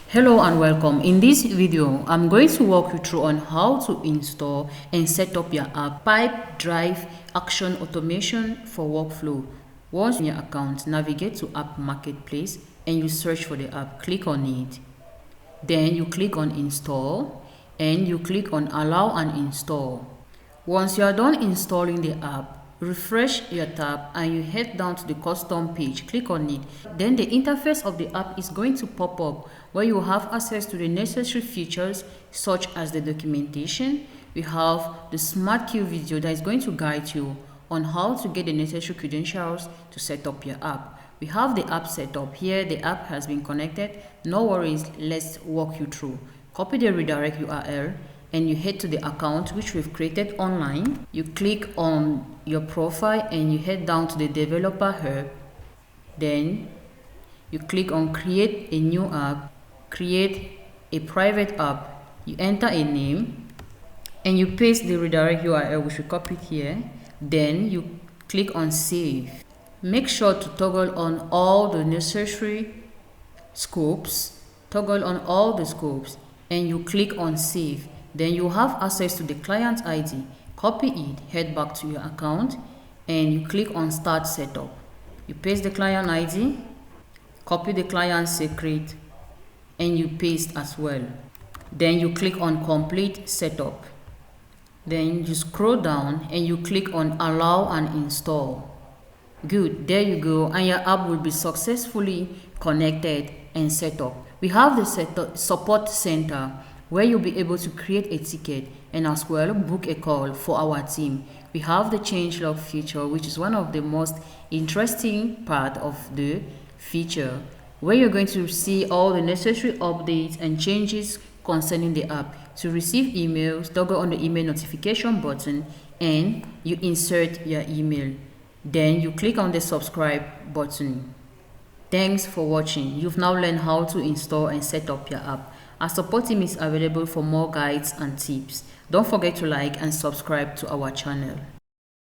Hello and welcome. In this video, I'm going to walk you through on how to install and set up your app Pipedrive Action Automation for workflow. Once in your account, navigate to App Marketplace and you search for the app. Click on it. Then you click on Install and you click on Allow and Install. Once you are done installing the app, refresh your tab and you head down to the custom page. Click on it. Then the interface of the app is going to pop up where you have access to the necessary features such as the documentation. We have the smart queue video that is going to guide you on how to get the necessary credentials to set up your app. We have the app set up here. The app has been connected. No worries, let's walk you through. Copy the redirect URL and you head to the account which we've created online. You click on your profile and you head down to the developer hub. Then you click on create a new app, create a private app. You enter a name and you paste the redirect URL which we copied here. Then you click on save. Make sure to toggle on all the necessary scopes. Toggle on all the scopes and you click on save. Then you have access to the client ID. Copy it, head back to your account and you click on start setup. You paste the client ID, copy the client secret and you paste as well. Then you click on complete setup. Then you scroll down and you click on allow and install. Good, there you go, and your app will be successfully connected and set up. We have the support center where you'll be able to create a ticket and as well book a call for our team. We have the changelog feature, which is one of the most interesting part of the feature, where you're going to see all the necessary updates and changes concerning the app. To receive emails, toggle on the email notification button and you insert your email. Then you click on the subscribe button. Thanks for watching. You've now learned how to install and set up your app. Our support team is available for more guides and tips. Don't forget to like and subscribe to our channel.